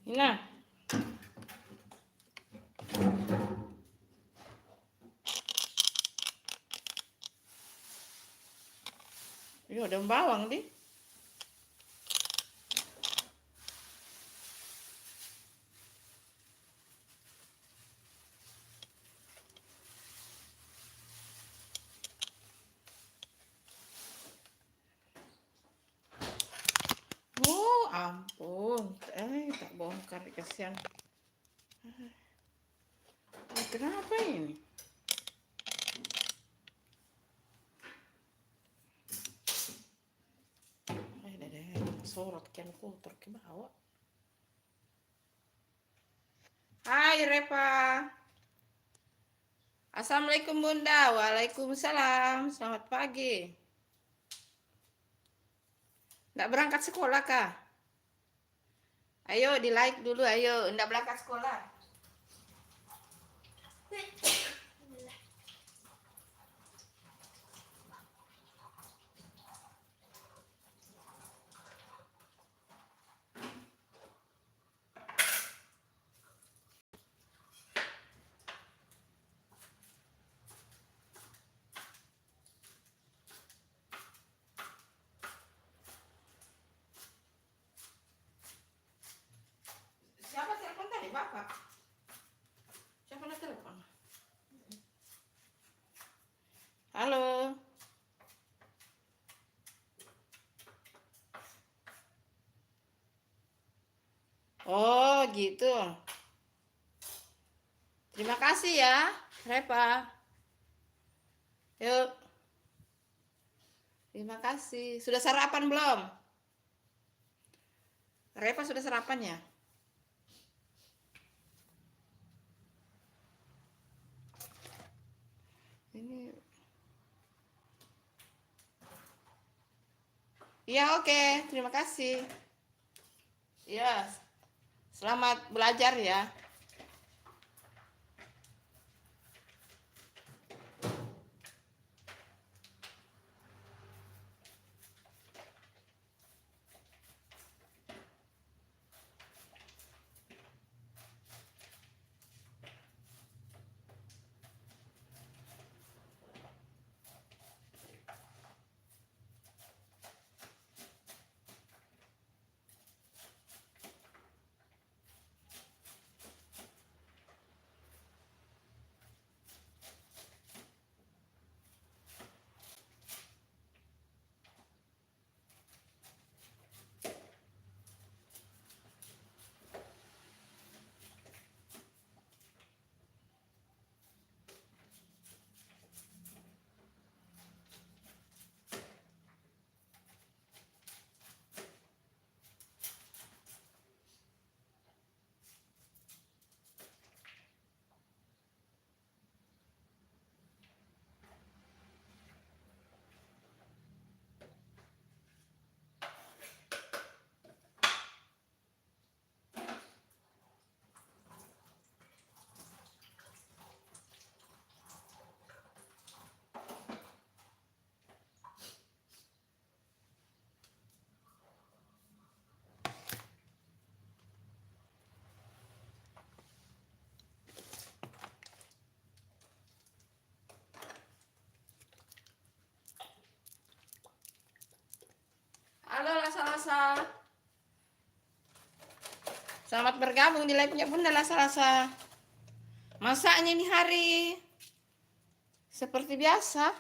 Nah, iya daun bawang di. Oh ampun, tak bongkar kasihan. Kenapa ini? Deh, sorot kian kotor ke bawah. Hai Repa. Assalamualaikum Bunda. Waalaikumsalam. Selamat pagi. Nggak berangkat sekolah kah? Ayo di like dulu, ayo. Nggak berangkat sekolah. Siapa telepon tadi, Bapak? Siapa yang telepon? Halo. Oh, gitu. Terima kasih ya, Repa. Yuk. Terima kasih. Sudah sarapan belum? Repa sudah sarapan ya? Ini. Iya, oke. Terima kasih. Iya. Selamat belajar ya. Halo Lasa-Lasa. Selamat bergabung di live-nya Bunda Lasa-Lasa. Masaknya ini hari seperti biasa.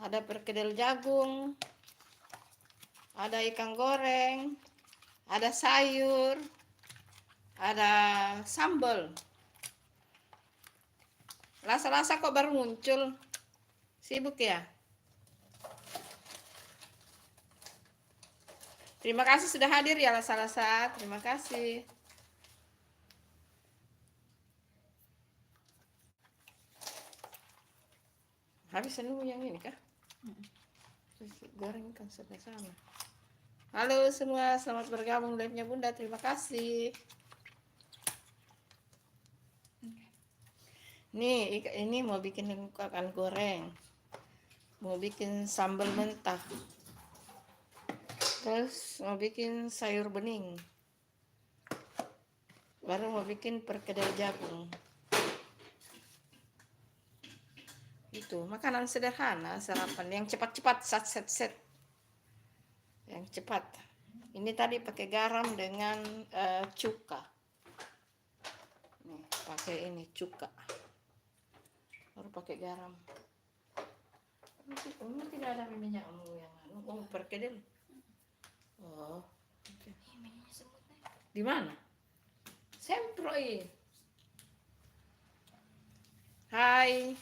Ada perkedel jagung, ada ikan goreng, ada sayur, ada sambal. Lasa-Lasa kok baru muncul? Sibuk ya? Terima kasih sudah hadir ya Lasa-Lasa. Terima kasih. Habis nunggu yang ini kah? Goreng kan sudah sama. Halo semua, selamat bergabung live-nya Bunda. Terima kasih. Nih, ini mau bikin ikan goreng. Mau bikin sambal mentah. Terus mau bikin sayur bening. Baru mau bikin perkedel jagung. Itu makanan sederhana, sarapan yang cepat-cepat, set. Yang cepat. Ini tadi pakai garam dengan cuka. Nih, pakai ini cuka. Baru pakai garam. Ini tidak ada minyak yang perkedel. Oh, okay. Di mana? Semproi. Hai.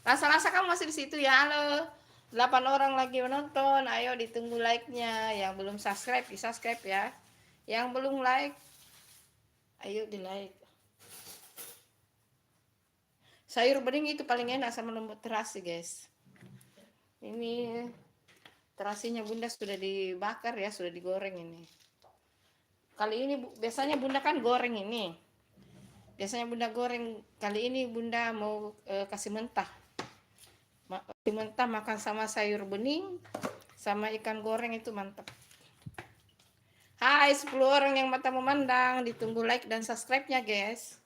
Rasa-rasa kamu masih di situ ya? Halo. 8 orang lagi menonton. Ayo ditunggu like-nya. Yang belum subscribe, di-subscribe ya. Yang belum like, ayo di-like. Sayur bening itu paling enak sama lombok terasi, guys. Ini terasinya Bunda sudah dibakar ya, sudah digoreng ini. Kali ini biasanya Bunda kan goreng ini. Biasanya Bunda goreng, kali ini Bunda mau kasih mentah. Kasih mentah makan sama sayur bening, sama ikan goreng itu mantap. Hai 10 orang yang mata memandang, ditunggu like dan subscribe-nya guys.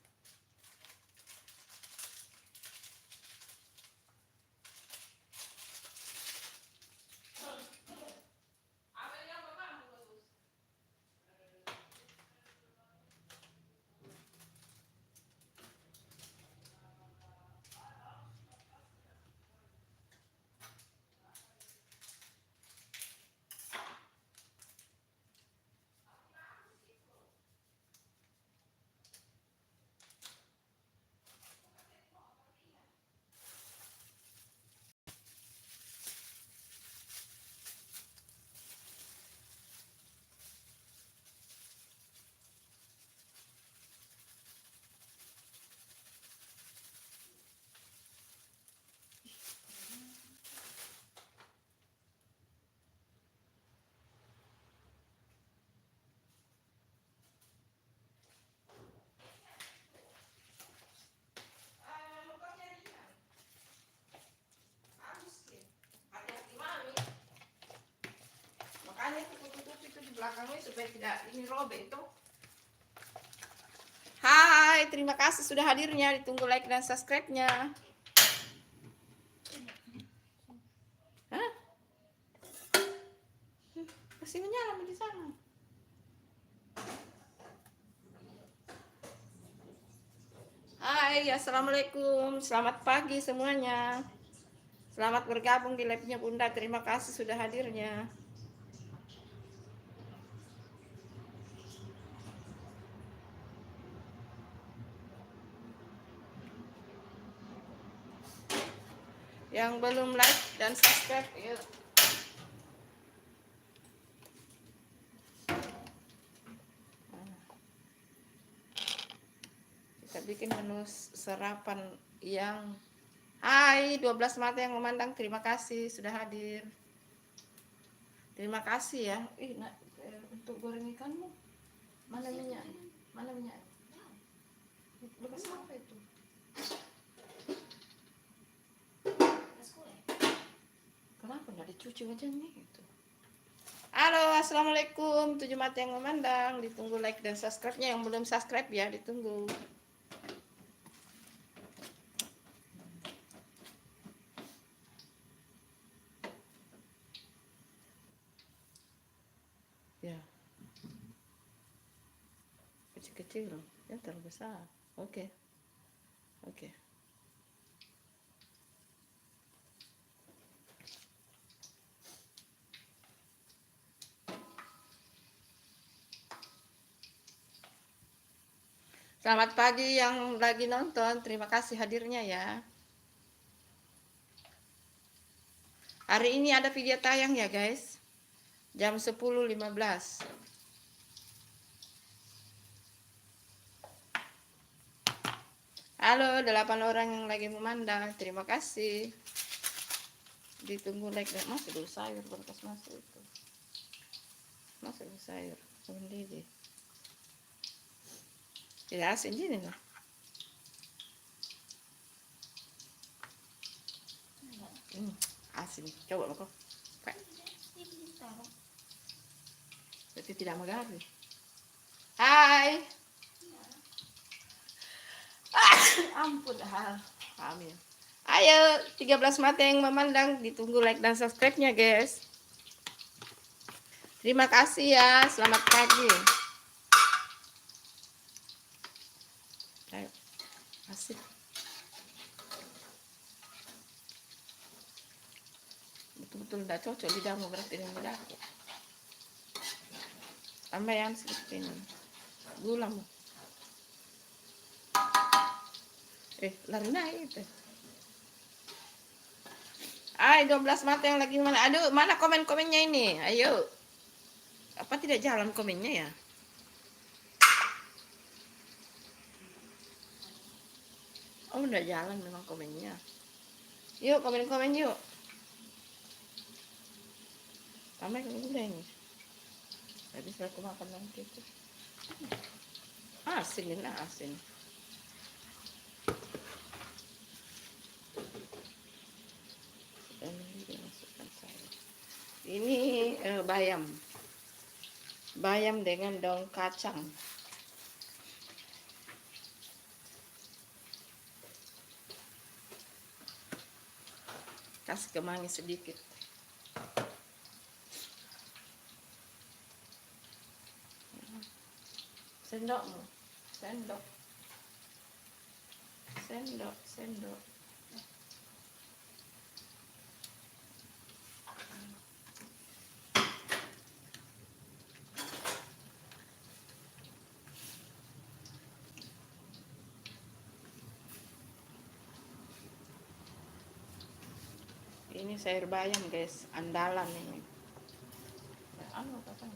Belakangnya supaya tidak ini robek itu. Hai, terima kasih sudah hadirnya, ditunggu like dan subscribe-nya. Hah? Masih menyala di sana. Hai, assalamualaikum, selamat pagi semuanya. Selamat bergabung di live-nya Bunda, terima kasih sudah hadirnya. Yang belum like dan subscribe, yuk. Kita bikin menu sarapan yang hai 12 mata yang memandang, terima kasih sudah hadir. Terima kasih ya. Untuk goreng ikanmu mana minyak? Mana minyak? Bekas apa itu? Kenapa nggak dicuci wajahnya itu? Halo, assalamualaikum 7 mata yang memandang, ditunggu like dan subscribe-nya. Yang belum subscribe ya ditunggu. Ya, kecil-kecil, yang terlalu besar. Oke. Selamat pagi yang lagi nonton, terima kasih hadirnya ya. Hari ini ada video tayang ya guys, jam 10.15. Halo 8 orang yang lagi memandang, terima kasih. Ditunggu like dan masuk dulu sayur, berkas masuk itu. Masuk dulu sayur, mendidih. Tidak asin gini lah. Asin, coba kok. Berarti tidak mengaruh. Hai. ampun, hamil. Ayo 13 mata yang memandang, ditunggu like dan subscribe-nya guys. Terima kasih ya, selamat pagi. Ayo, asik. Betul-betul tidak cocok lidahmu berarti dengan lidahku. Tambah yang seperti ini. Gula mu. Lari naik itu. Ayo 12 mata yang lagi mana? Aduh, mana komen-komennya ini? Ayo. Apa tidak jalan komennya ya? Oh, udah jalan memang komennya. Yuk, komen-komen yuk. Tambah yang gula ini. Tadi saya aku makan nanti itu. Asin ini, asin. Ini bayam. Bayam dengan daun kacang. Kasih kemangi sedikit. Sendokmu. Sendok. Ini sayur bayam guys, andalan ini. Anu apa?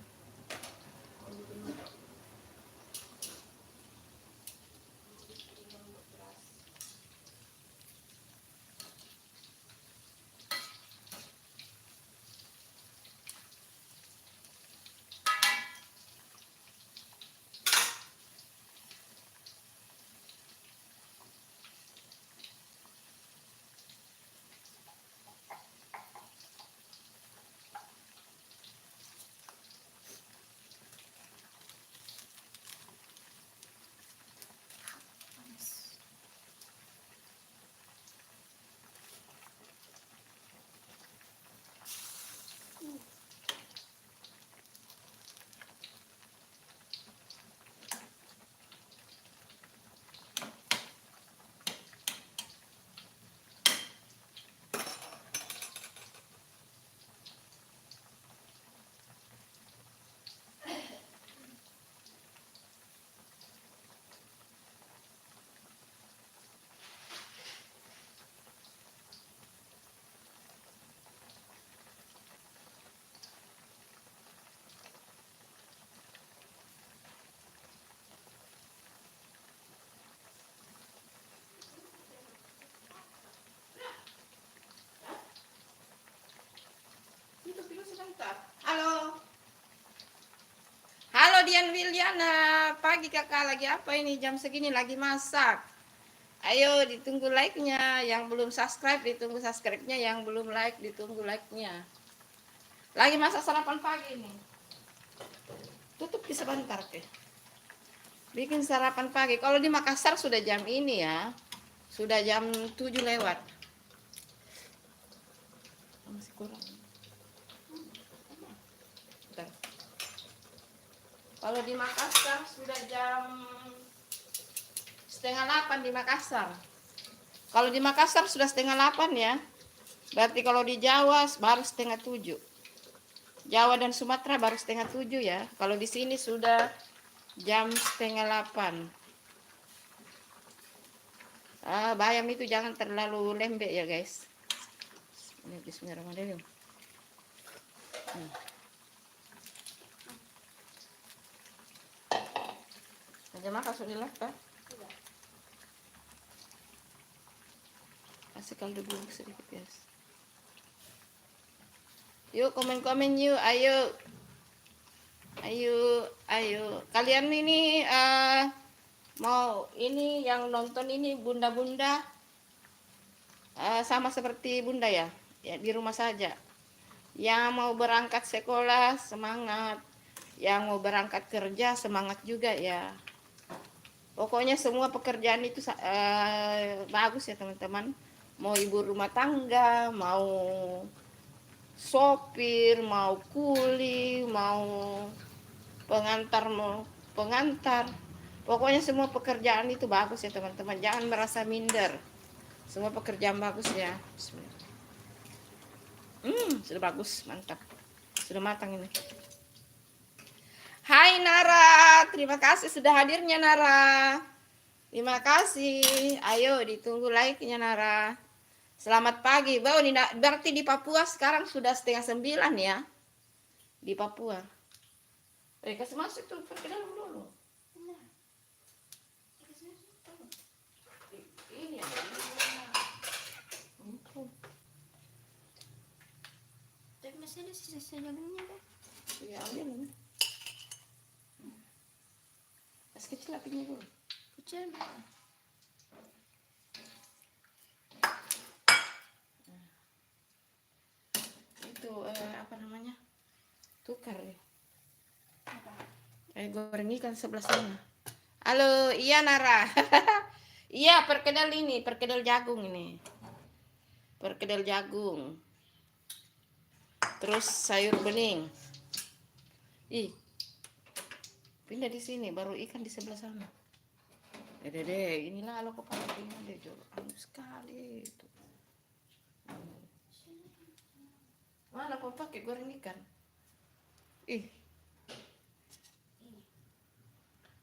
Halo. Halo Dian Wiliana, pagi kakak lagi apa ini jam segini lagi masak. Ayo ditunggu like-nya, yang belum subscribe ditunggu subscribe-nya, yang belum like ditunggu like-nya. Lagi masak sarapan pagi nih. Tutup di sebentar ke. Bikin sarapan pagi. Kalau di Makassar sudah jam ini ya. Sudah jam 7 lewat. Masih kurang. Kalau di Makassar sudah jam setengah 8 di Makassar. Kalau di Makassar sudah setengah 8 ya. Berarti kalau di Jawa baru setengah 7. Jawa dan Sumatera baru setengah 7 ya. Kalau di sini sudah jam setengah 8. Bayam itu jangan terlalu lembek ya guys. Ini bismillahirrahmanirrahim. Aja makan sudah kan? Kasih kaldu bubuk sedikit guys. Yuk komen-komen yuk, ayo. Kalian ini mau ini yang nonton ini bunda-bunda sama seperti bunda ya di rumah saja. Yang mau berangkat sekolah semangat, yang mau berangkat kerja semangat juga ya. Pokoknya semua pekerjaan itu bagus ya teman-teman. Mau ibu rumah tangga, mau sopir, mau kuli, mau pengantar. Pokoknya semua pekerjaan itu bagus ya teman-teman. Jangan merasa minder. Semua pekerjaan bagus ya. Sudah bagus, mantap. Sudah matang ini. Hai Nara, terima kasih sudah hadirnya Nara. Terima kasih. Ayo ditunggu like-nya Nara. Selamat pagi. Bau ini berarti di Papua sekarang sudah 8:30 ya. Di Papua. Kasih masuk tuh, pergi dalam dulu. Ini ada. Tapi masih ada sisa-sisa jagungnya kan? Ya, ambil ini. Es kecil apinya dulu. Kecil. Itu apa namanya? Tukar ya. Goreng ikan sebelah sana. Halo, iya Nara. Iya, perkedel ini, perkedel jagung ini. Perkedel jagung. Terus sayur bening. Ih. Pindah di sini, baru ikan di sebelah sana. Dede, inilah lo kepala pindah deh, anu sekali itu. Mana kau pakai goreng ikan? Ih.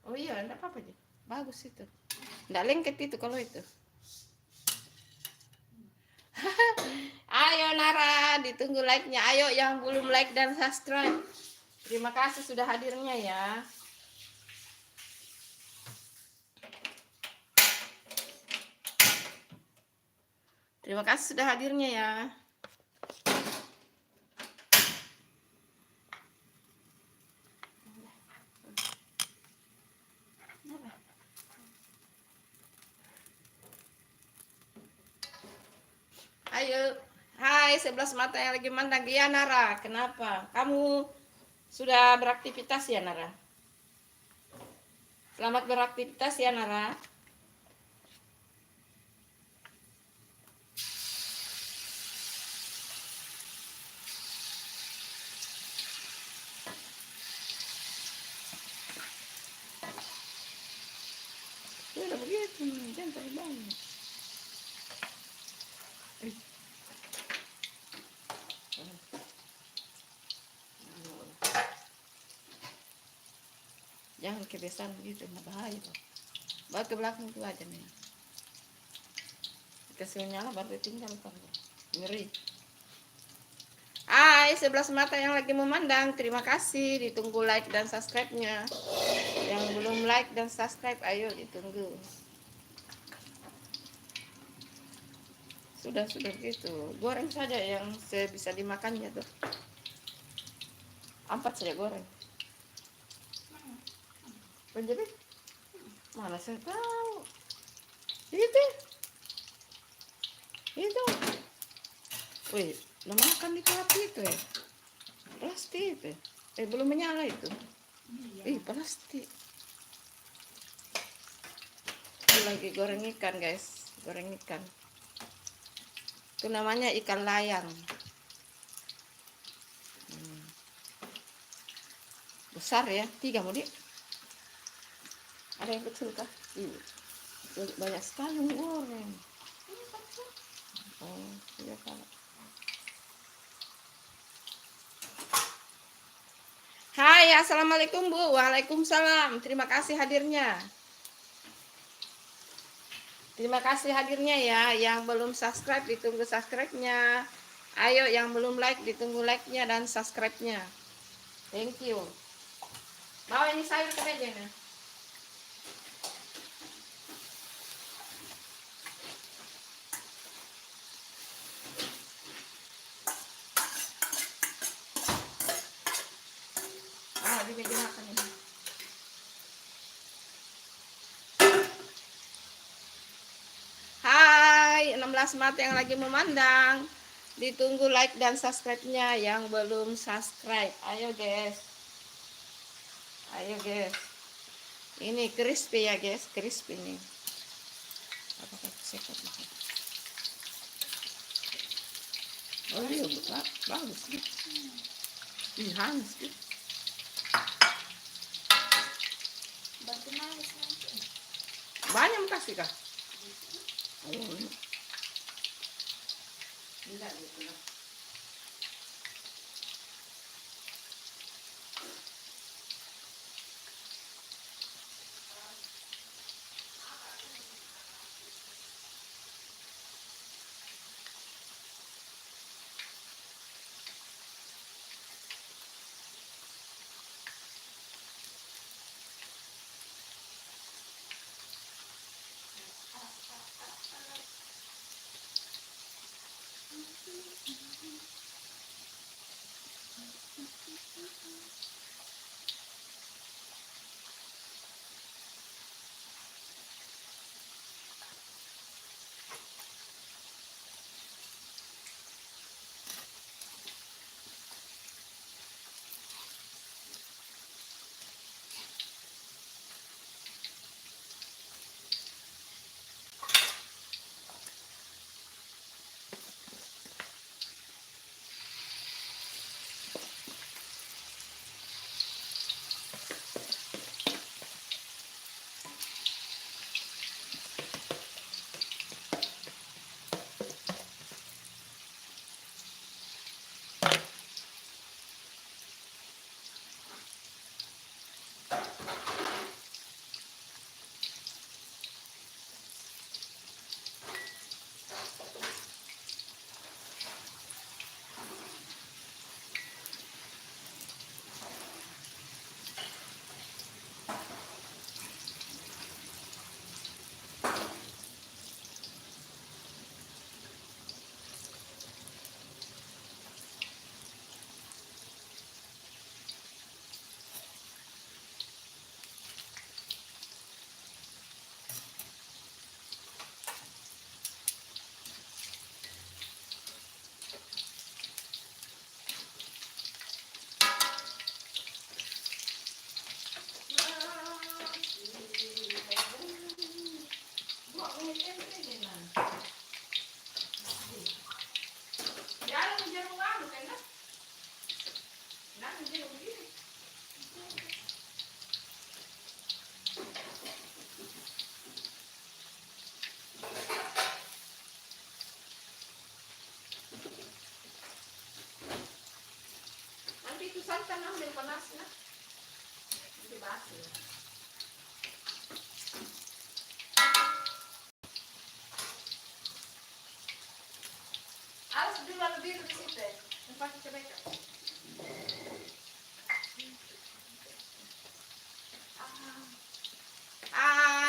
Oh iya, enggak apa-apa aja. Bagus itu. Enggak lengket itu kalau itu. Ayo Nara, ditunggu like-nya. Ayo yang belum like dan subscribe. Terima kasih sudah hadirnya ya. Terima kasih sudah hadirnya ya. Ayo. Hai, 11 mata yang lagi mandang. Iya Nara, kenapa? Kamu sudah beraktivitas ya Nara? Selamat beraktivitas ya Nara. Udah begitu, jangan terlalu banyak. Jangan kebiasaan begitu, bahaya tuh. Bawa ke belakang itu aja nih. Kasih nyala baru tinggalkan. Ngeri. Hai, 11 mata yang lagi memandang. Terima kasih, ditunggu like dan subscribe-nya. Yang belum like dan subscribe, ayo ditunggu. Sudah gitu. Goreng saja yang bisa dimakannya tuh. 4 saja goreng. Penjepit? Mana saya tahu. Itu. Wih, udah makan di api itu ya. Plastik itu. Belum menyala itu. Plastik. Itu lagi goreng ikan guys. Goreng ikan. Itu namanya ikan layang. Besar ya. 3 mau ada yang kecil kah? Banyak sekali yang goreng. Oh, iya kalau. Hai, assalamualaikum Bu. Waalaikumsalam. Terima kasih hadirnya. Terima kasih hadirnya ya. Yang belum subscribe ditunggu subscribe-nya. Ayo yang belum like ditunggu like-nya dan subscribe-nya. Thank you. Bawa ini sayur ke meja nih. Di meja makan ini. Hai, 16 mata yang lagi memandang. Ditunggu like dan subscribe-nya yang belum subscribe. Ayo guys. Ini crispy ya guys, crispy nih. Apakah sekat ini? Oh iya, bagus nih. Ih, hangus nih. Bantu manis nanti. Banyak mau kasih kah? Oh, ini. Enggak gitu lah. Nanti itu santan ambil panasnya. Nanti basi. Alas dulu lebih di situ. Yang pakai kebaikan.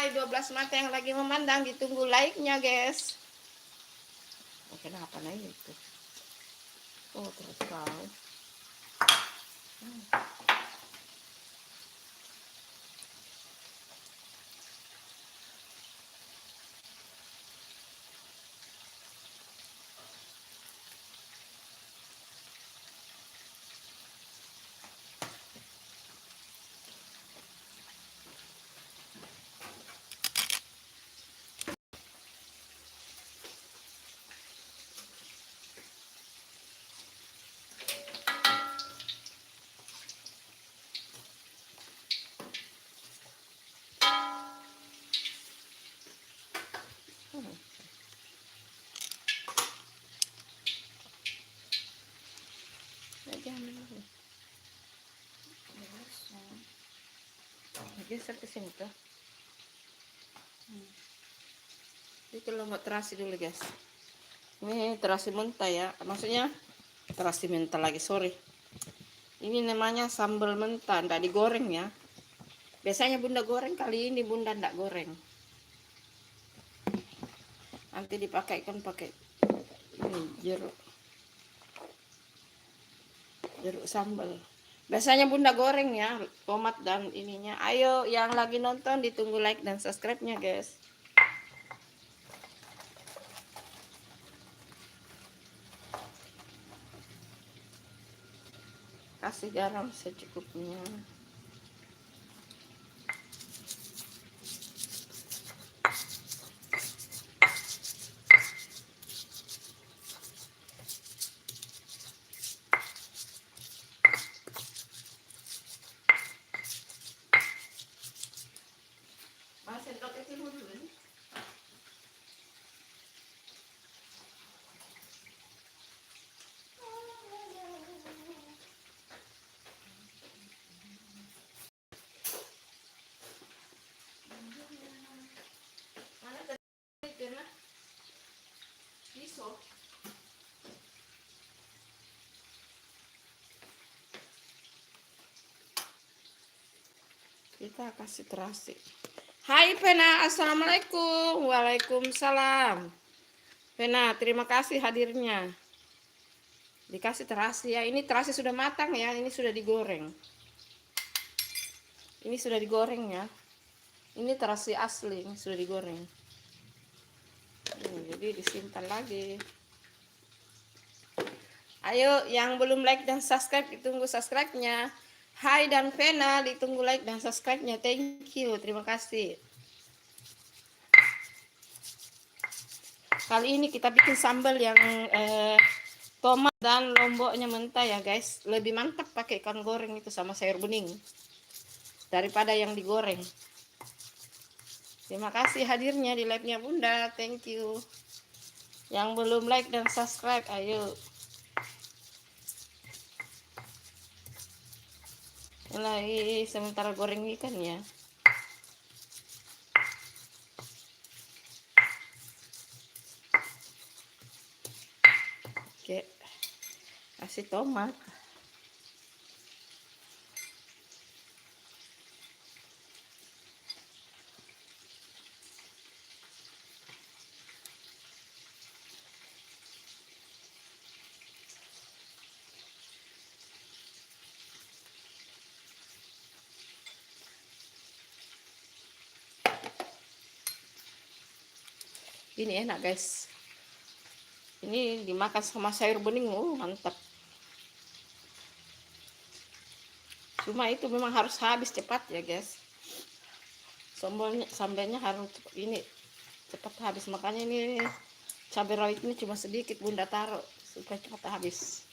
12 mata yang lagi memandang, ditunggu like-nya guys. Oh, kenapa nah itu? Oh, terus tahu. Jangan dulu. Geser ke sini tuh. Ini kalau mau terasi dulu guys. Ini terasi mentah ya. Maksudnya terasi mentah lagi, sorry. Ini namanya sambal mentah, enggak digoreng ya. Biasanya bunda goreng, kali ini bunda enggak goreng. Nanti dipakaikan pakai ini jeruk sambal. Biasanya bunda goreng ya, tomat dan ininya. Ayo yang lagi nonton ditunggu like dan subscribe-nya guys. Kasih garam secukupnya. sendok kecil dulu nih. Mana tadi kena pisau. Kita kasih terasi. Hai Pena, assalamualaikum. Waalaikumsalam. Pena, terima kasih hadirnya. Dikasih terasi ya. Ini terasi sudah matang ya. Ini sudah digoreng. Ini sudah digoreng ya. Ini terasi asli, ini sudah digoreng. Jadi disimpan lagi. Ayo yang belum like dan subscribe ditunggu subscribe-nya. Hai dan Vena, ditunggu like dan subscribe-nya. Thank you, terima kasih. Kali ini kita bikin sambal yang tomat dan lomboknya mentah ya guys. Lebih mantap pakai ikan goreng itu sama sayur bening daripada yang digoreng. Terima kasih hadirnya di live-nya Bunda. Thank you. Yang belum like dan subscribe, ayo. Lagi sementara goreng ikan ya. Oke. Kasih tomat. Ini enak guys. Ini dimakan sama sayur bening, mantap. Cuma itu memang harus habis cepat ya guys. Sambalnya harus ini cepat habis. Makanya ini cabai rawit ini cuma sedikit Bunda taruh supaya cepat habis.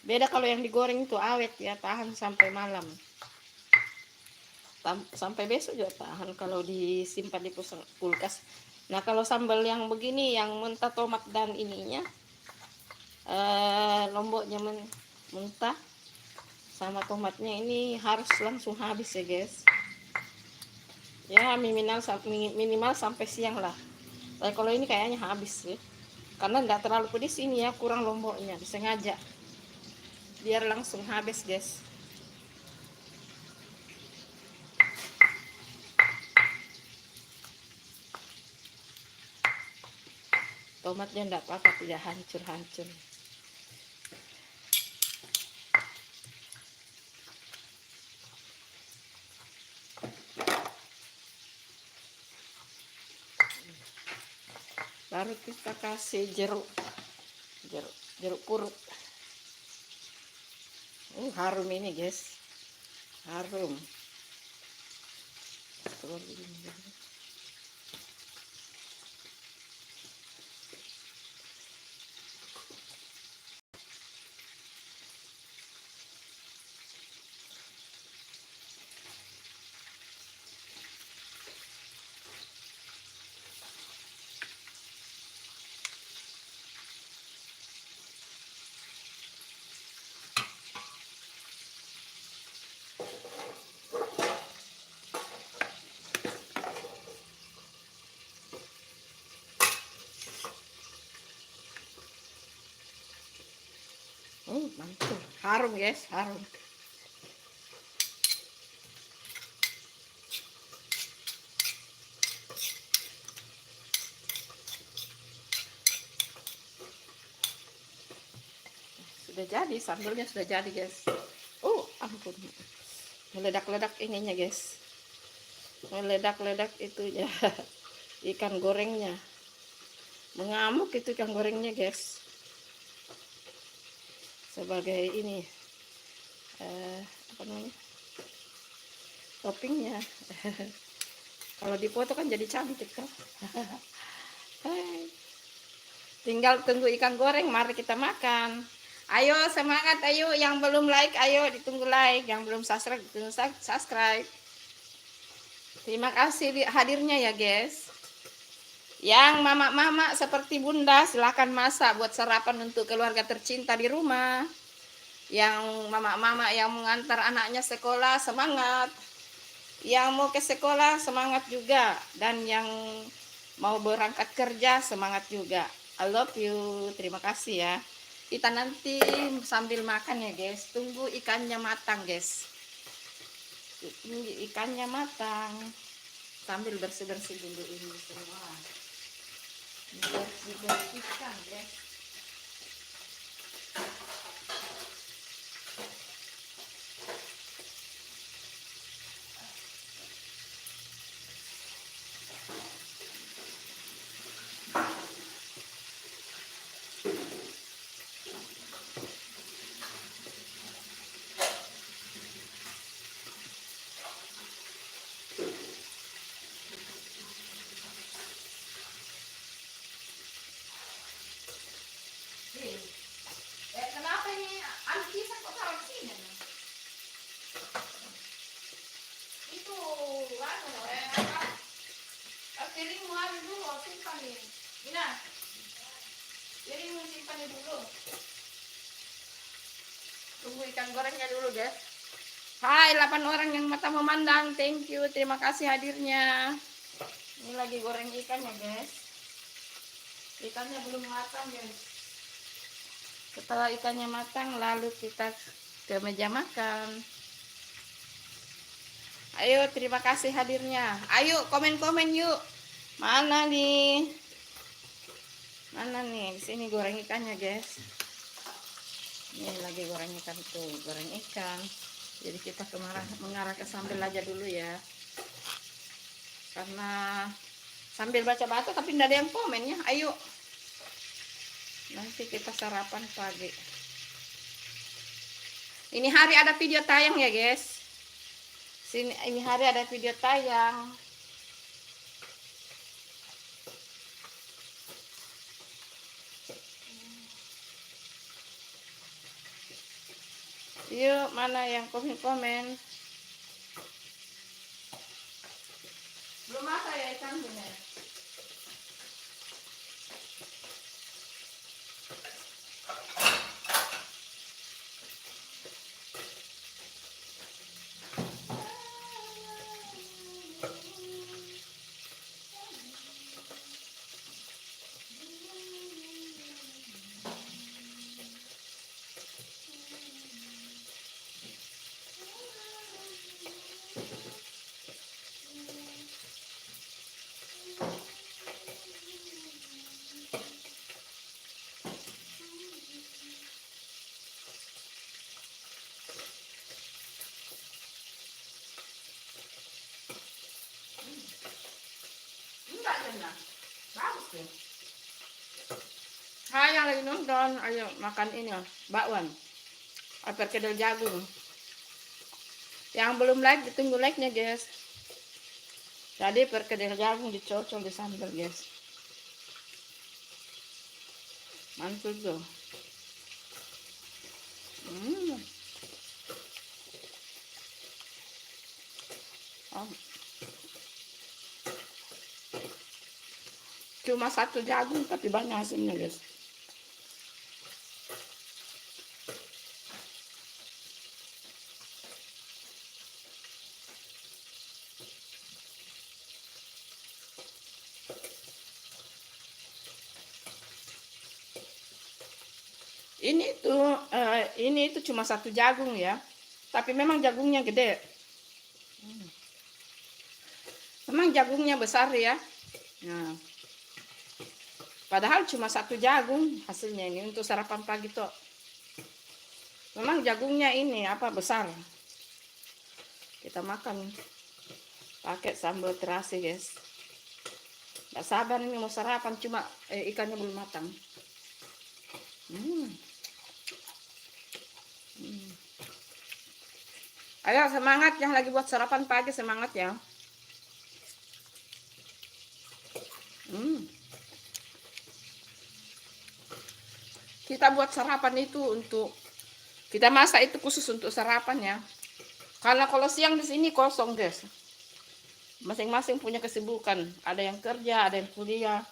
Beda kalau yang digoreng itu awet ya, tahan sampai malam. Sampai besok juga tahan kalau disimpan di kulkas. Nah kalau sambal yang begini yang mentah tomat dan ininya lomboknya mentah sama tomatnya ini harus langsung habis ya guys. Ya minimal sampai siang lah. Tapi kalau ini kayaknya habis ya. Karena enggak terlalu pedes ini ya, kurang lomboknya, disengaja biar langsung habis guys. Tomatnya enggak apa-apa, tidak hancur-hancur. Baru kita kasih jeruk purut. Harum ini guys, harum. Mantap, harum guys, harum. Sudah jadi, sambalnya sudah jadi guys. Ampun, meledak-ledak ininya guys, meledak-ledak itu ya. Ikan gorengnya mengamuk, itu ikan gorengnya guys. Sebagai ini apa namanya, toppingnya. Kalau dipoto kan jadi cantik kan. Tinggal tunggu ikan goreng, mari kita makan. Ayo semangat, ayo yang belum like, ayo ditunggu like, yang belum subscribe ditunggu subscribe. Terima kasih hadirnya ya guys. Yang mama-mama seperti bunda silahkan masak buat sarapan untuk keluarga tercinta di rumah. Yang mama-mama yang mengantar anaknya sekolah semangat. Yang mau ke sekolah semangat juga. Dan yang mau berangkat kerja semangat juga. I love you. Terima kasih ya. Kita nanti sambil makan ya guys. Tunggu ikannya matang guys. Tunggu ikannya matang. Sambil bersih-bersih dulu ini semua. Bersih-bersihkan guys. Kenapa ini Alkisa kok taruh sini? Itu piringmu ada dulu, simpan nih. Ina, piringmu simpan dulu. Tunggu ikan gorengnya dulu guys. Hai 8 orang yang mata memandang, thank you, terima kasih hadirnya. Ini lagi goreng ikan ya guys. Ikannya belum matang guys. Setelah ikannya matang lalu kita ke meja makan. Ayo terima kasih hadirnya. Ayo komen-komen yuk. Mana nih? Mana nih? Di sini goreng ikannya guys. Ini lagi goreng ikan tuh, goreng ikan. Jadi kita mengarah ke sambil aja dulu ya. Karena sambil baca-baca tapi tidak ada yang komen ya. Ayo. Nanti kita sarapan pagi. Ini hari ada video tayang ya guys. Ini hari ada video tayang. Yuk, mana yang komen-komen? Belum masak ya ikannya? Bagus tuh. Hai yang lagi nonton, ayo makan ini bakwan perkedel jagung. Yang belum like ditunggu like-nya guys. Jadi perkedel jagung dicocol di sambal guys. Mantul tuh. Oh. Cuma satu jagung tapi banyak hasilnya guys. Ini itu cuma satu jagung ya. Tapi memang jagungnya gede. Memang jagungnya besar ya. Nah. Padahal cuma satu jagung hasilnya ini untuk sarapan pagi tuh. Memang jagungnya ini besar. Kita makan pakai sambal terasi guys. Gak sabar ini mau sarapan, cuma ikannya belum matang. Ayo semangat yang lagi buat sarapan pagi, semangat ya. Kita buat sarapan itu untuk kita masak itu khusus untuk sarapan ya. Karena kalau siang di sini kosong guys. Masing-masing punya kesibukan. Ada yang kerja, ada yang kuliah.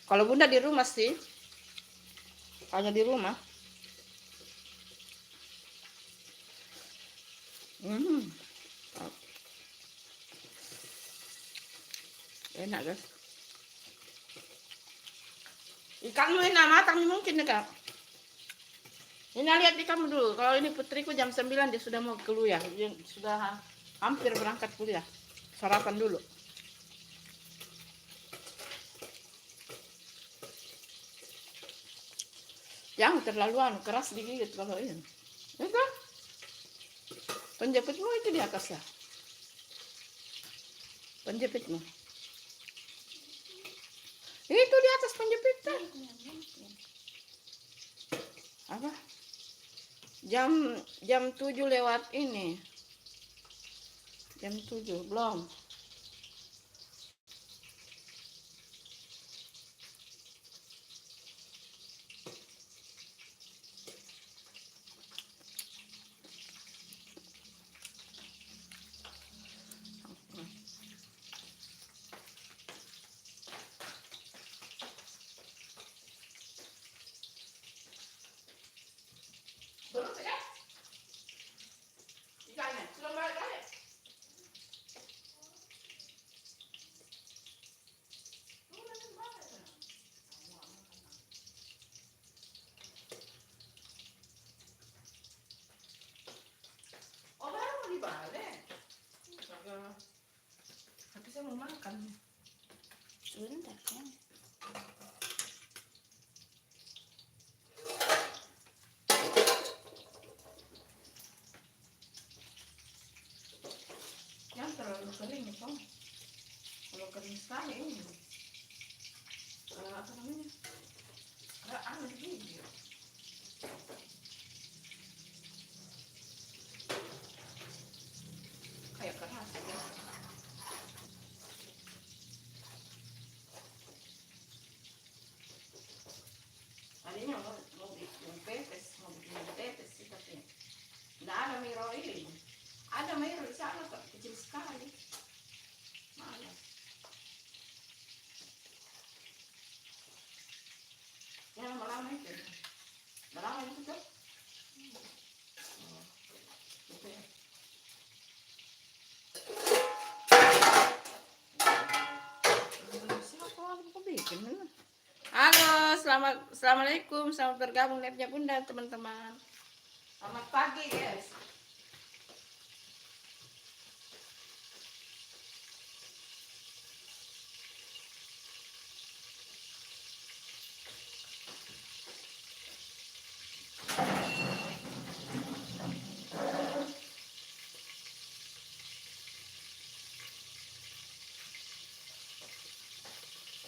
Kalau Bunda di rumah sih, hanya di rumah. Enak guys. Ikanmu enak matang mungkin ya kak. Ini lihat ikanmu dulu. Kalau ini putriku jam 9 dia sudah mau kuliah. Dia sudah hampir berangkat kuliah. Sarapan dulu. Yang terlaluan keras digigit kalau ini. Itu penjepitmu itu di atas ya. Penjepitmu. Itu di atas penjepitnya. Apa? Jam 7 lewat ini. Jam 7 belum. Tapi saya mau makan. Sebentar kan. Yang terlalu kering ya, Pong. Kalau kering sekali ini. Apa namanya? Anu gigi. Kayak keras ya. Tadinya mau bikin pepes sih tapi nggak ada miro ini. Ada miro di sana tapi kecil sekali. Mana? Yang lama itu. Lama itu tuh. Gitu ya. Siapa aku bikin? Halo, assalamualaikum, selamat bergabung live-nya Bunda teman-teman. Selamat pagi guys.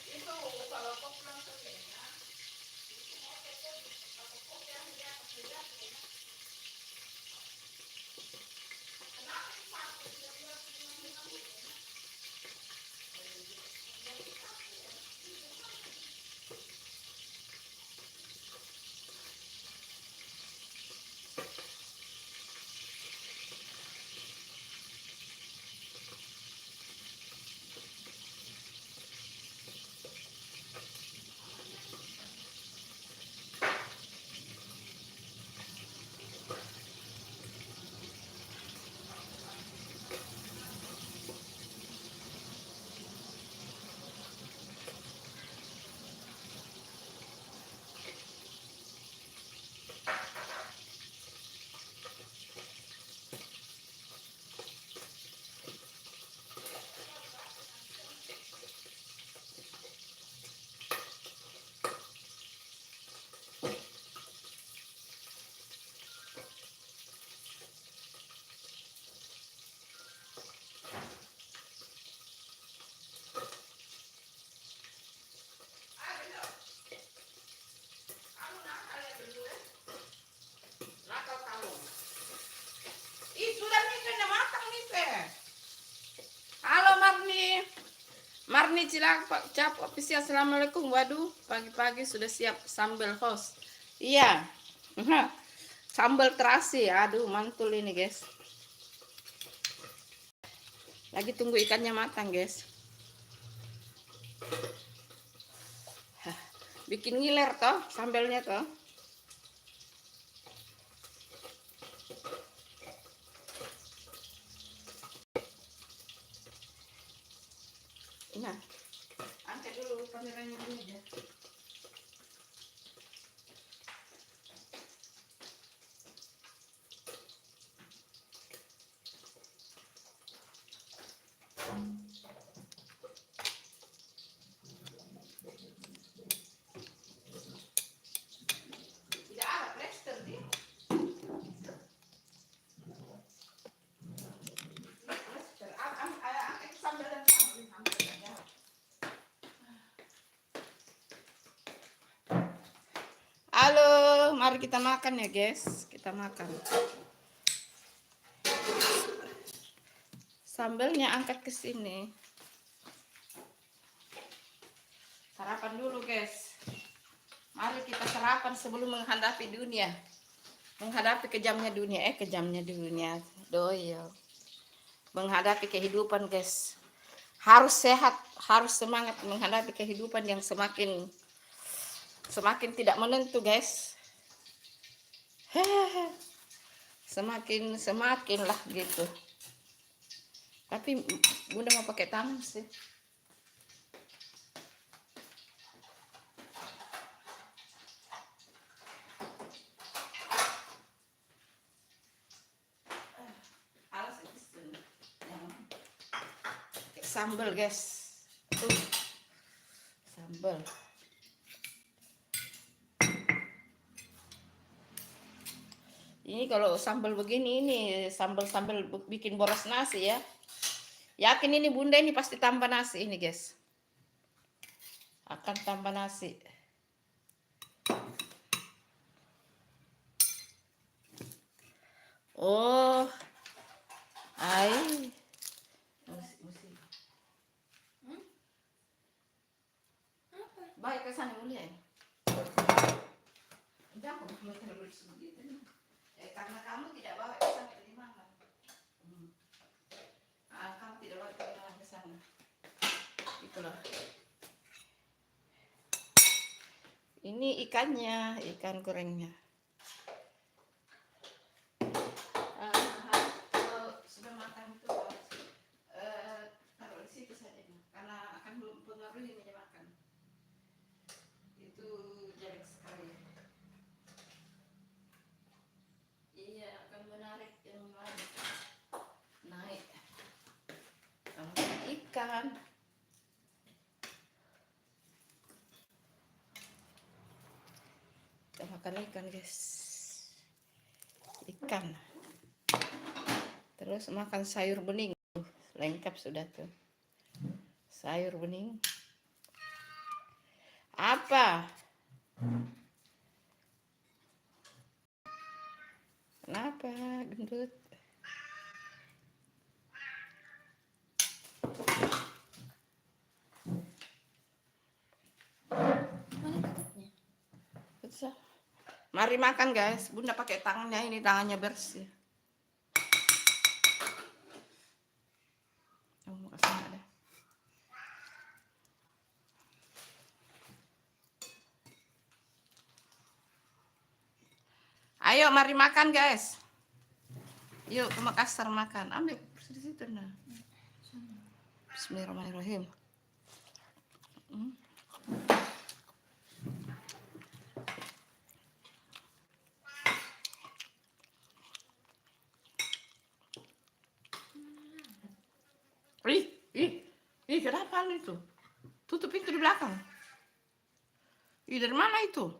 Itu kalau kau pulang kerja Marni Cilacap cap official. Assalamualaikum. Waduh, pagi-pagi sudah siap sambal host. Iya. Sambal terasi. Aduh, mantul ini, guys. Lagi tunggu ikannya matang, guys. Hah, bikin ngiler toh sambelnya toh. Nah, angkat dulu kameranya dulu aja. Tidak ada plester di. Plester. Angkat sambel dan sambel aja. Halo, mari kita makan ya, guys. Kita makan. Sambelnya angkat ke sini. Sarapan dulu, guys. Mari kita sarapan sebelum menghadapi dunia. Menghadapi kejamnya dunia. Kejamnya dunia. Doyo. Menghadapi kehidupan, guys. Harus sehat, harus semangat menghadapi kehidupan yang semakin tidak menentu, guys. Semakin lah gitu. Tapi Bunda mau pakai tangan sih. Sambal, guys. Tuh. Sambal. Ini kalau sambal begini, ini sambal bikin boros nasi ya. Yakin ini Bunda ini pasti tambah nasi ini, guys. Akan tambah nasi. Oh. Ai. Baik ke sana mulia. Jangan karena kamu tidak bawa ke sana di mana? Kamu tidak bawa ke sana. Itulah. Ini ikannya, ikan gorengnya. Kalau sudah makan itu taruh di situ saja, karena akan mempengaruhi meja makan. Itu jelek sekali. Iya, akan menarik yang lain. Naik. Ikan. Kita makan ikan, guys. Ikan. Terus makan sayur bening. Lengkap sudah tuh. Sayur bening. Apa? Kenapa gendut? Mana tutupnya? Bisa. Mari makan, guys. Bunda pakai tangannya, ini tangannya bersih. Oh, kasih ada. Ayo, mari makan, guys. Yuk ke Makassar makan. Ambil di situ nah. Bismillahirrahmanirrahim. Ih, kenapa itu? Tutup pintu di belakang. Ih, dari mana itu?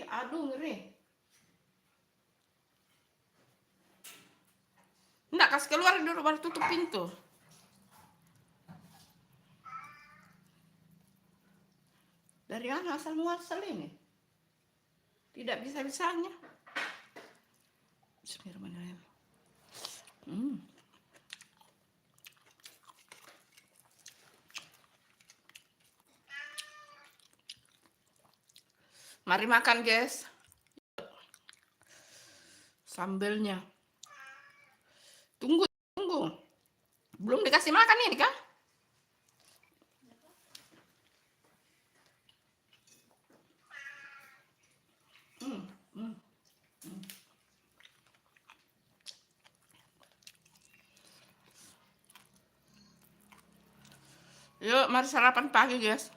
Aduh, ngeri. Enggak, kasih keluar dulu baru tutup pintu. Dari mana asal muasal ini? Tidak bisa-bisanya. Bismillahirrahmanirrahim. Mari makan, guys. Sambelnya. Tunggu. makan ini kah? Yuk, mari sarapan pagi, guys.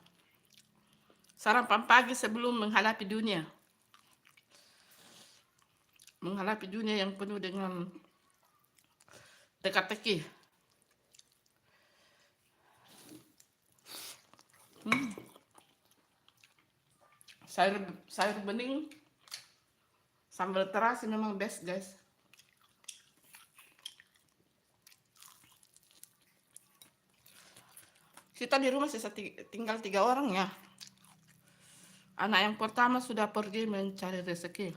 Sarapan pagi sebelum menghadapi dunia. Menghadapi dunia yang penuh dengan teka-teki. Sayur bening sambal terasi memang best, guys. Kita di rumah sisa tinggal 3 orang ya. Anak yang pertama sudah pergi mencari rezeki.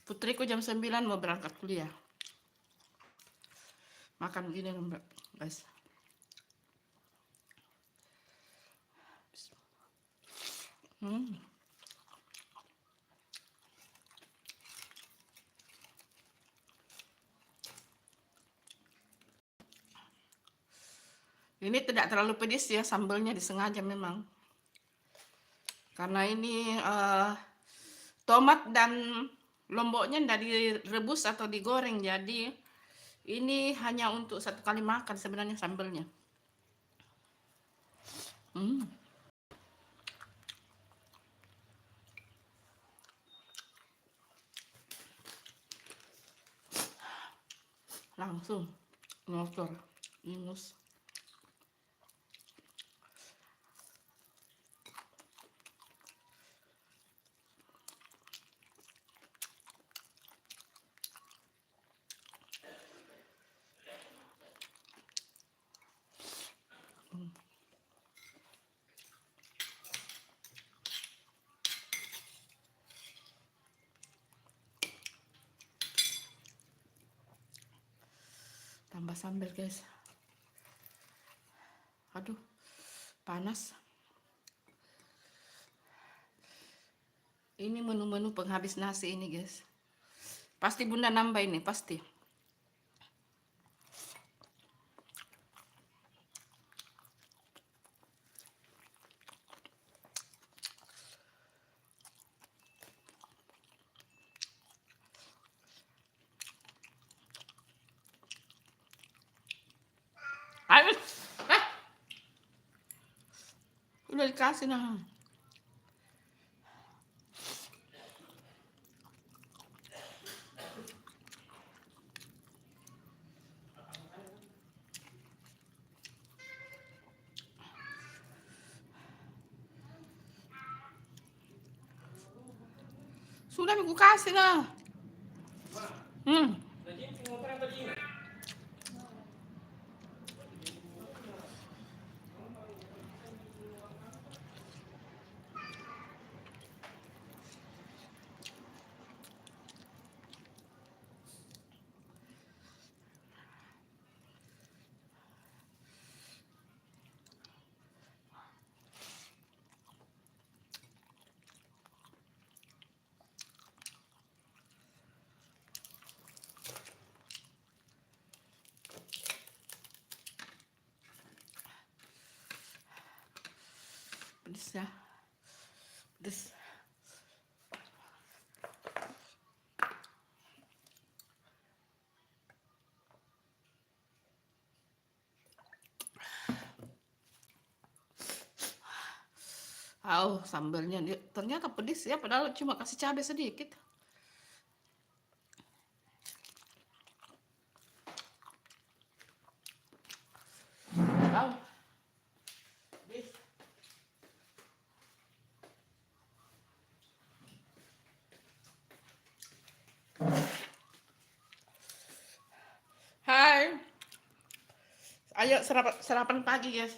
Putriku jam 9 mau berangkat kuliah. Makan gini, guys. Ini tidak terlalu pedas ya, sambalnya disengaja memang. Karena ini tomat dan lomboknya tidak direbus atau digoreng, jadi ini hanya untuk 1 kali makan sebenarnya sambalnya. Langsung ngokor, ingus. Tambah sambal, guys. Aduh, panas. Ini menu-menu penghabis nasi ini, guys. Pasti bunda nambah ini, pasti. Ayo, udah dikasih nah. Sudah aku kasih nah. Pedes ya. Pedes. Sambalnya ternyata pedes ya, padahal cuma kasih cabai sedikit. Pedes. Hai. Ayo sarapan pagi, guys.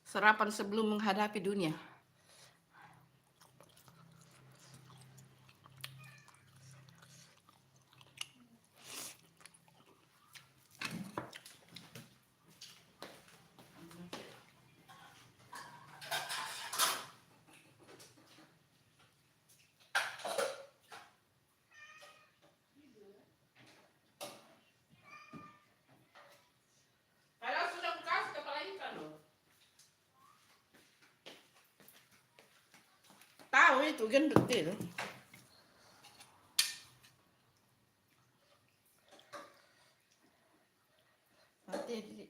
Sarapan sebelum menghadapi dunia. tahu itu gendut itu.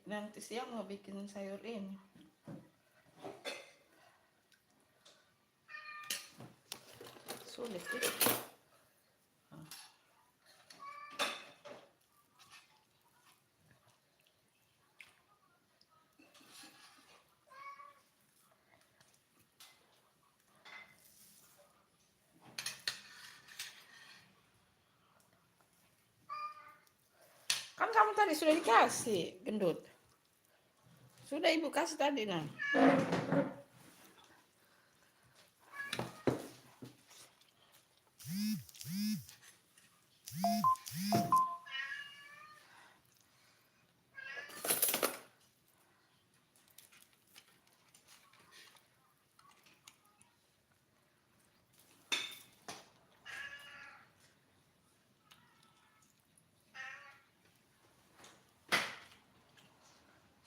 Nanti siang mau bikin sayur ini. Sulit ya. Kan kamu tadi sudah dikasih gendut. Sudah ibu kasih tadi nah.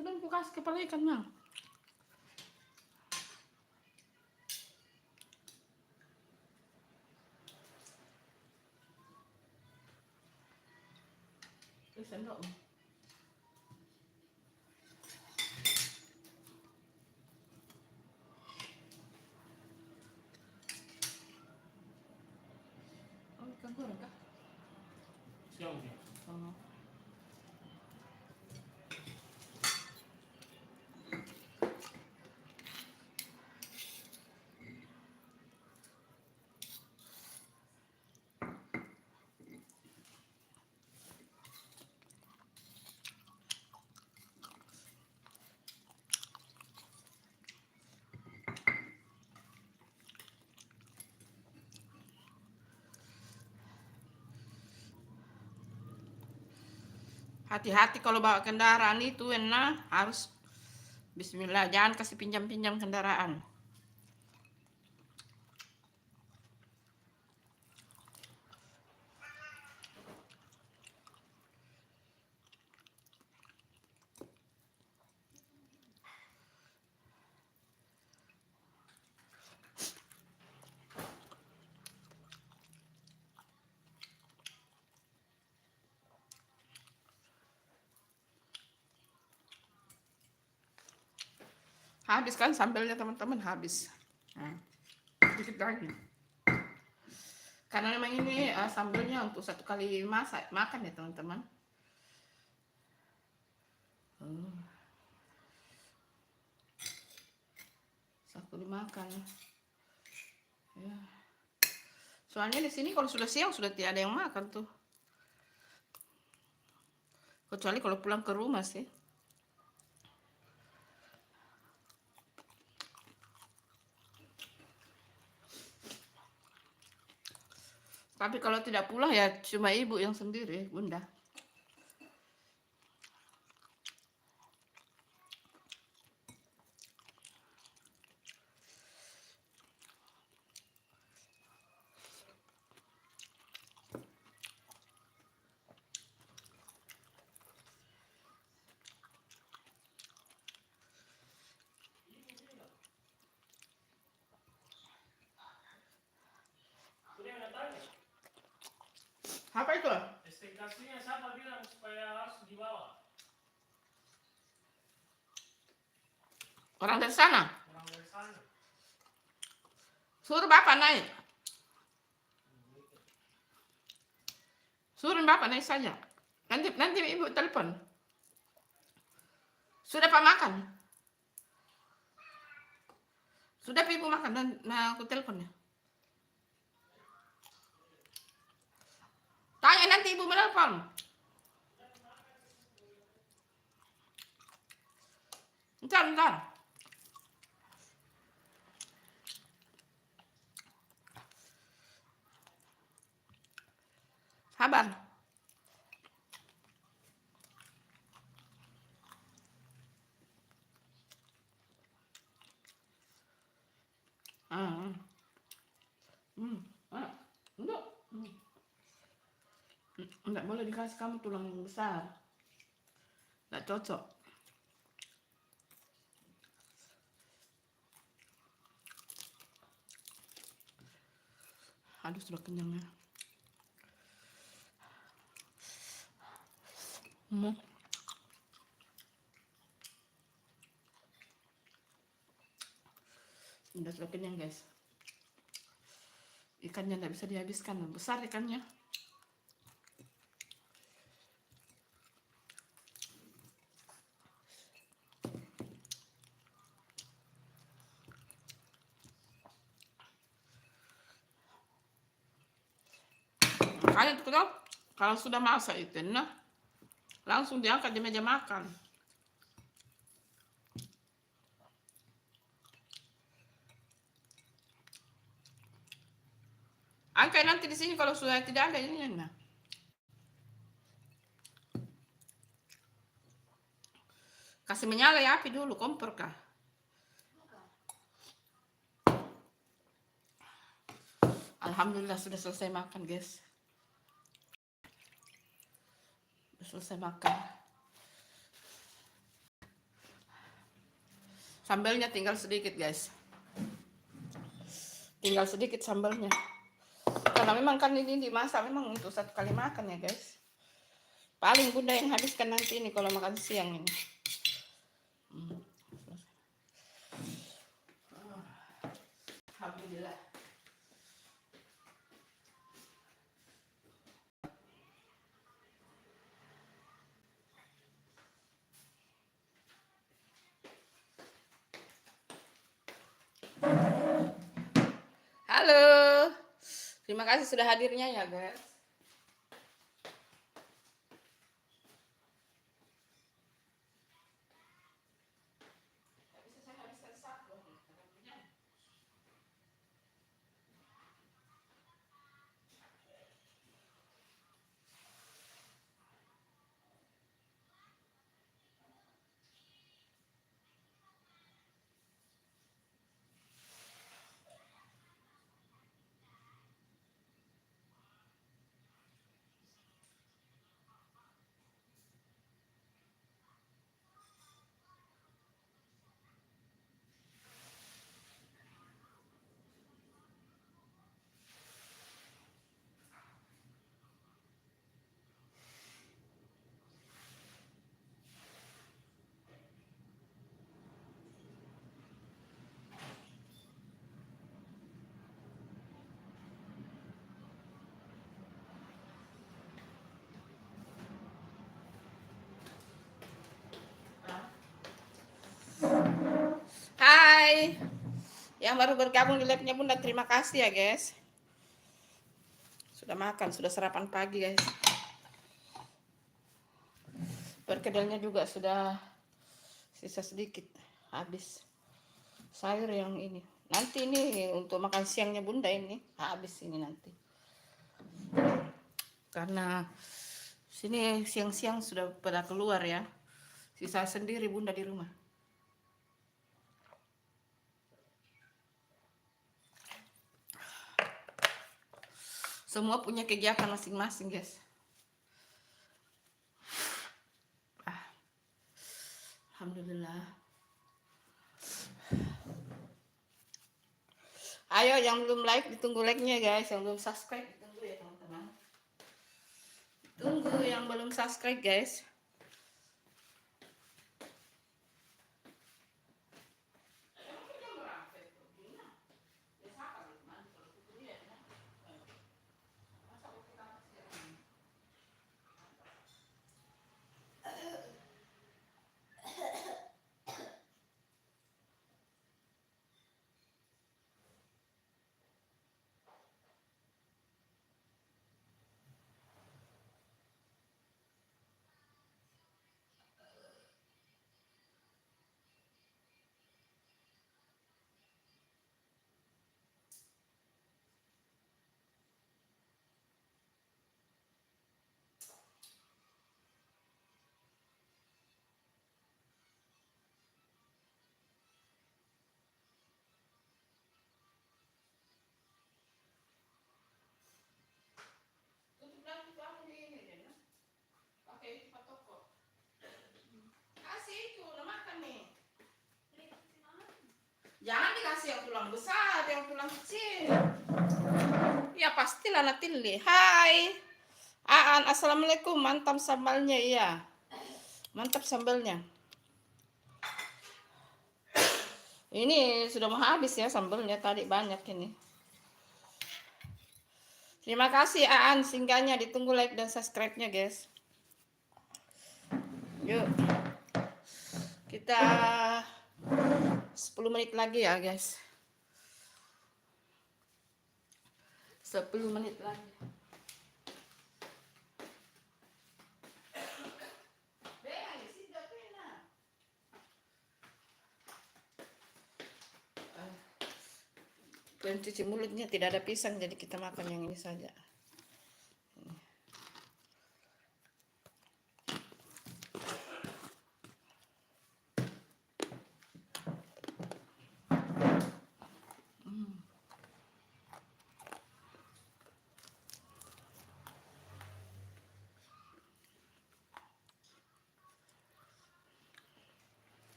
Sudah ibu kasih kepala ikan nah. Sendok. Oh, ikan goreng kah? Siang dia. Oh. Hati-hati kalau bawa kendaraan itu enak, harus bismillah, jangan kasih pinjam-pinjam kendaraan. Habis kan sambelnya teman-teman, habis. Nah, sedikit lagi. Karena memang ini sambelnya untuk satu kali makan ya teman-teman. Satu kali makan. Ya. Soalnya di sini kalau sudah siang sudah tidak ada yang makan tuh. Kecuali kalau pulang ke rumah sih. Tapi kalau tidak pulang ya cuma ibu yang sendiri, bunda. Sudah ada tanya. Apa itu? STK-nya siapa bilang supaya harus dibawa? Orang dari sana. Orang dari sana. Suruh bapak naik. Suruh bapak naik saja. Nanti ibu telepon. Sudah pak makan? Sudah ibu makan dan aku teleponnya. Tanya nanti ibu menelpon. Bentar. Sabar. Enggak boleh dikasih kamu tulang yang besar. Enggak cocok. Aduh, sudah kenyang ya. Sudah kenyang guys. Ikannya nggak bisa dihabiskan, besar ikannya. Makanya tuh kalau sudah masak itu, nah langsung diangkat di meja makan. Angkat nanti di sini kalau sudah tidak ada ini, nah. Kasih menyala ya api dulu, kompor kah? Alhamdulillah sudah selesai makan guys. Sudah selesai makan. Sambalnya tinggal sedikit guys. Tinggal sedikit sambalnya. Karena memang kan ini dimasak memang untuk satu kali makan ya guys. Paling bunda yang habiskan nanti ini kalau makan siang ini. Alhamdulillah. Halo. Terima kasih sudah hadirnya ya guys. Hai. Yang baru bergabung di live-nya Bunda, terima kasih ya guys. Sudah makan, sudah sarapan pagi guys. Perkedelnya juga sudah sisa sedikit, habis. Sayur yang ini. Nanti ini untuk makan siangnya Bunda ini habis ini nanti. Karena sini siang-siang sudah pada keluar ya. Sisa sendiri Bunda di rumah. Semua punya kegiatan masing-masing guys. Alhamdulillah. Ayo yang belum like ditunggu like-nya guys, yang belum subscribe ditunggu ya teman-teman. Tunggu yang belum subscribe guys. Jangan dikasih yang tulang besar, yang tulang kecil. Ya pastilah Natili. Hai. Aan, assalamualaikum. Mantap sambalnya iya. Mantap sambalnya. Ini sudah mau habis ya sambalnya tadi banyak ini. Terima kasih Aan singgahnya, ditunggu like dan subscribe-nya guys. Yuk. Kita 10 menit lagi ya guys. 10 menit lagi. Pencuci mulutnya tidak ada pisang, jadi kita makan yang ini saja.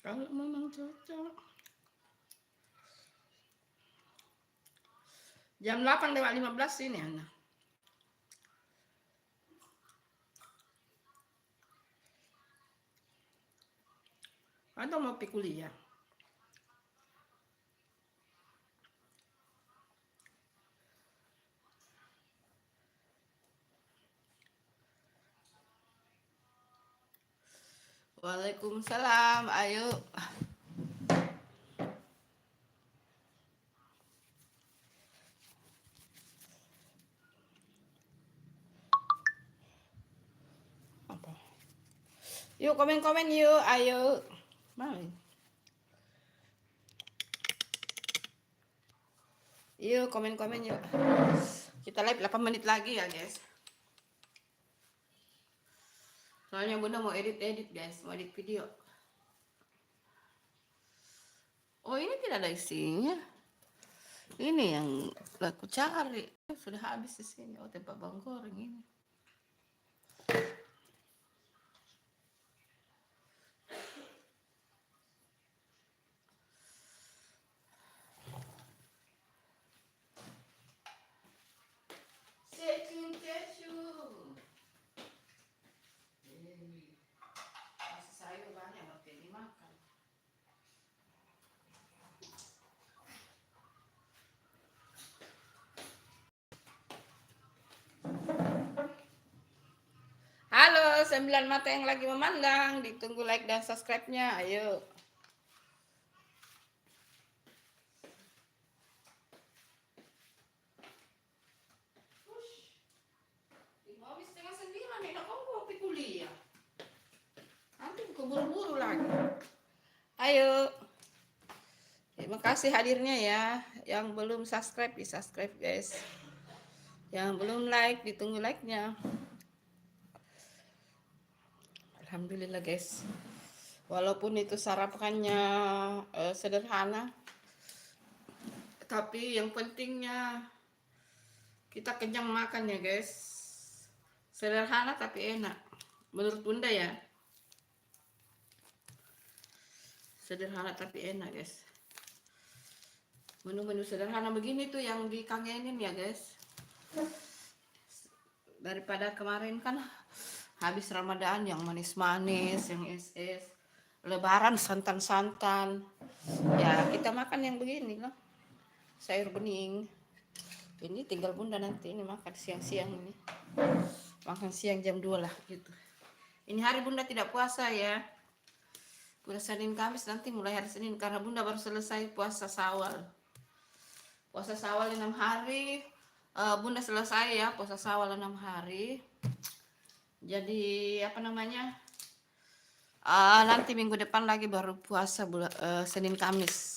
Kalau memang cocok. Jam 8:15 ini anak. Atau mau pergi kuliah? Waalaikumsalam, ayo. Apa? Yuk komen-komen yuk, ayo. Mari. Yuk komen-komen yuk. Kita live 8 menit lagi ya guys. Soalnya Bunda mau edit guys, mau edit video. Oh ini tidak ada isinya. Ini yang aku cari. Sudah habis di sini. Oh tempat bawang goreng ini. Masih sayur banyak oke dimakan. Halo, 9 mata yang lagi memandang, ditunggu like dan subscribe-nya, ayo. Mau 8:30 nih, kamu mau pergi kuliah. Nanti keburu-buru lagi. Ayo. Terima kasih hadirnya ya. Yang belum subscribe, di subscribe guys. Yang belum like, ditunggu like-nya. Alhamdulillah guys. Walaupun itu sarapannya sederhana, tapi yang pentingnya kita kenyang makan ya guys. Sederhana tapi enak. Menurut Bunda ya. Sederhana tapi enak guys. Menu-menu sederhana begini tuh yang dikangenin ya guys. Daripada kemarin kan habis Ramadan yang manis-manis, yang es-es. Lebaran santan-santan. Ya kita makan yang begini loh. Sayur bening. Ini tinggal Bunda nanti ini makan siang-siang ini. Makan siang jam 2 lah gitu. Ini hari Bunda tidak puasa ya. Bunda Senin Kamis nanti mulai hari Senin karena Bunda baru selesai puasa Syawal. Puasa Syawal 6 hari. Bunda selesai ya puasa Syawal 6 hari. Jadi apa namanya? Nanti minggu depan lagi baru puasa Senin Kamis.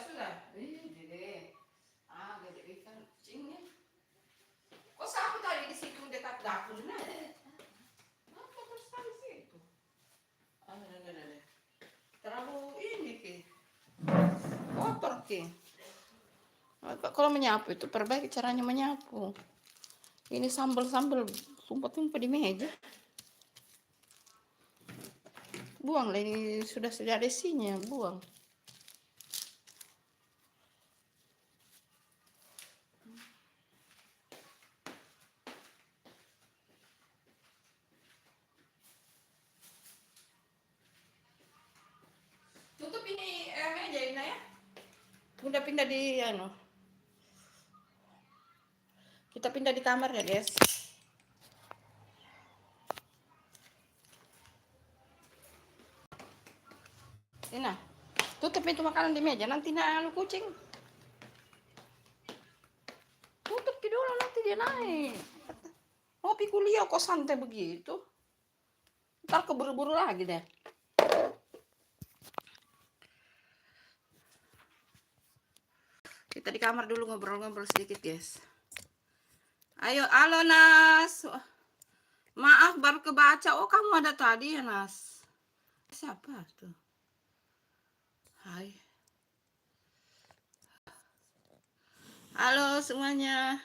Sudah. Dede. Dede ikan kucingnya. Kok sapu tadi di situ dekat dapur nah? Apa perbaiki. Kalau menyapu itu perbaiki caranya menyapu. Ini sambal-sambal tumpah-tumpah di meja. Buang lah, ini sudah ada isinya, buang. Tutup ini meja ini ya. Udah pindah di kita pindah di kamar ya, guys. Ini nah, tutup itu makanan di meja, nanti kucing. Tutup dulu, nanti dia naik. Mau pergi kuliah kok santai begitu. Ntar keburu-buru lagi deh. Kita di kamar dulu ngobrol-ngobrol sedikit, guys. Ayo, halo Nas. Maaf baru kebaca. Oh, kamu ada tadi ya, Nas? Siapa tuh? Hai. Halo semuanya.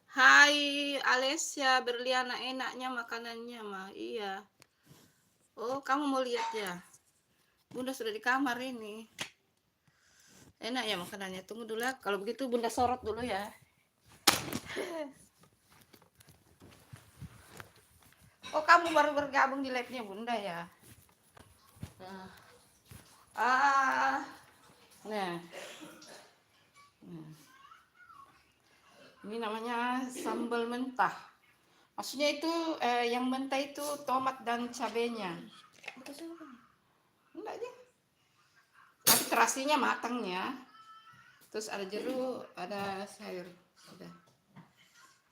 Hai Alessia, Berliana, enaknya makanannya mah. Iya. Oh, kamu mau lihat ya? Bunda sudah di kamar ini. Enak ya makanannya. Tunggu dulu ya. Kalau begitu Bunda sorot dulu ya. Oh, kamu baru bergabung di live-nya Bunda ya? Nah. Ini namanya sambal mentah. Maksudnya itu yang mentah itu tomat dan cabenya. Enggak aja. Tapi terasinya matangnya. Terus ada jeruk, ada sayur. Sudah.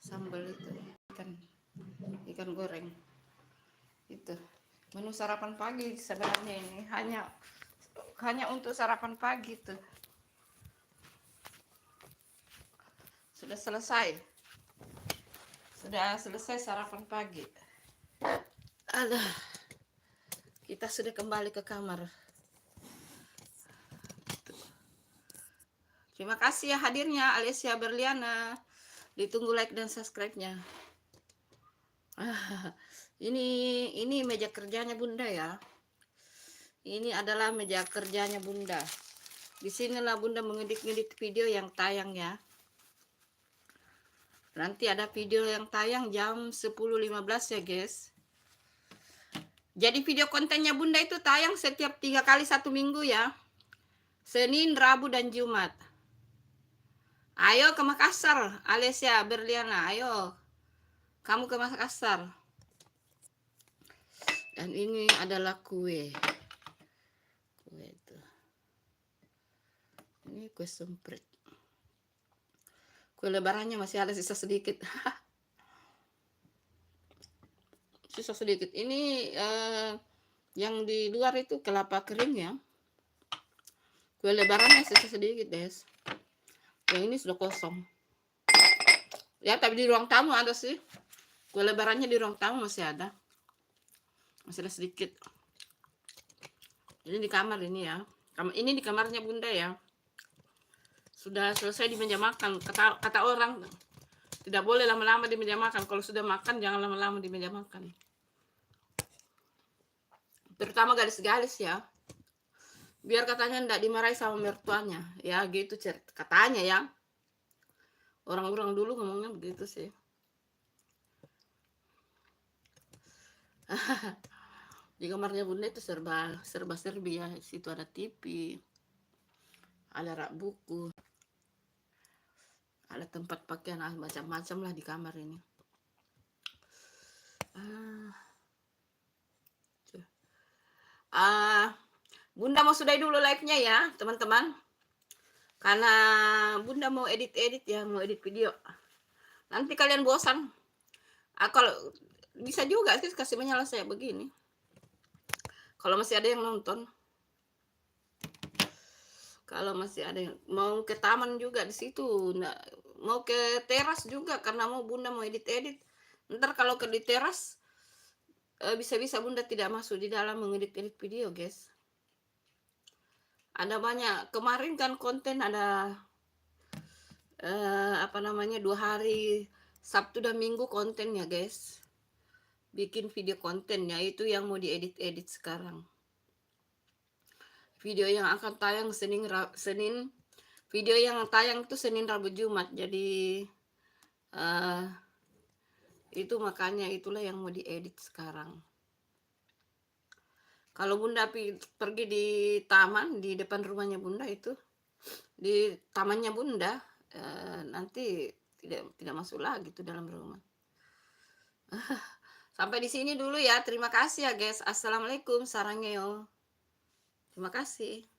Sambal itu ikan goreng. Itu menu sarapan pagi sebenarnya ini hanya untuk sarapan pagi tuh. Sudah selesai sarapan pagi. Alah, kita sudah kembali ke kamar. Terima kasih ya hadirnya Alessia Berliana. Ditunggu like dan subscribe-nya. Ini meja kerjanya Bunda ya. Ini adalah meja kerjanya Bunda. Di sinilah Bunda mengedit-ngedit video yang tayang ya. Nanti ada video yang tayang jam 10.15 ya guys. Jadi video kontennya Bunda itu tayang setiap 3 kali 1 minggu ya. Senin, Rabu, dan Jumat. Ayo ke Makassar, Alessia Berliana, ayo. Kamu ke Makassar. Dan ini adalah kue. Kue itu. Ini kue semprit. Kue lebarannya masih ada sisa sedikit. Sisa sedikit. Ini yang di luar itu kelapa kering ya. Kue lebarannya sisa sedikit, guys. Yang ini sudah kosong. Ya, tapi di ruang tamu ada sih. Kue lebarannya di ruang tamu masih ada. Masih ada sedikit. Ini di kamar ini ya. Ini di kamarnya Bunda ya. Sudah selesai di meja makan. Kata orang tidak boleh lama-lama di meja makan. Kalau sudah makan jangan lama-lama di meja makan. Terutama gadis-gadis ya. Biar katanya tidak dimarahi sama mertuanya. Ya gitu katanya ya. Orang-orang dulu ngomongnya begitu sih. Di kamarnya Bunda itu serba-serbi ya. Di situ ada TV. Ada rak buku. Ada tempat pakaian macam-macam lah di kamar ini. Bunda mau sudahi dulu live-nya ya, teman-teman. Karena Bunda mau edit-edit ya, mau edit video. Nanti kalian bosan. Kalau bisa juga sih kasih menyala saya begini. Kalau masih ada yang nonton. Kalau masih ada yang mau ke taman juga di situ, mau ke teras juga karena Bunda mau edit-edit. Ntar kalau ke di teras bisa-bisa Bunda tidak masuk di dalam mengedit-edit video, guys. Ada banyak. Kemarin kan konten ada apa namanya 2 hari Sabtu dan Minggu konten ya guys. Bikin video konten ya itu yang mau diedit-edit sekarang. Video yang akan tayang Senin. Video yang tayang itu Senin, Rabu, Jumat. Jadi itu makanya itulah yang mau diedit sekarang. Kalau Bunda pergi di taman di depan rumahnya Bunda itu, di tamannya Bunda, nanti tidak masuk lagi tuh dalam rumah. Sampai di sini dulu ya. Terima kasih ya guys. Assalamualaikum, sarangeo. Terima kasih.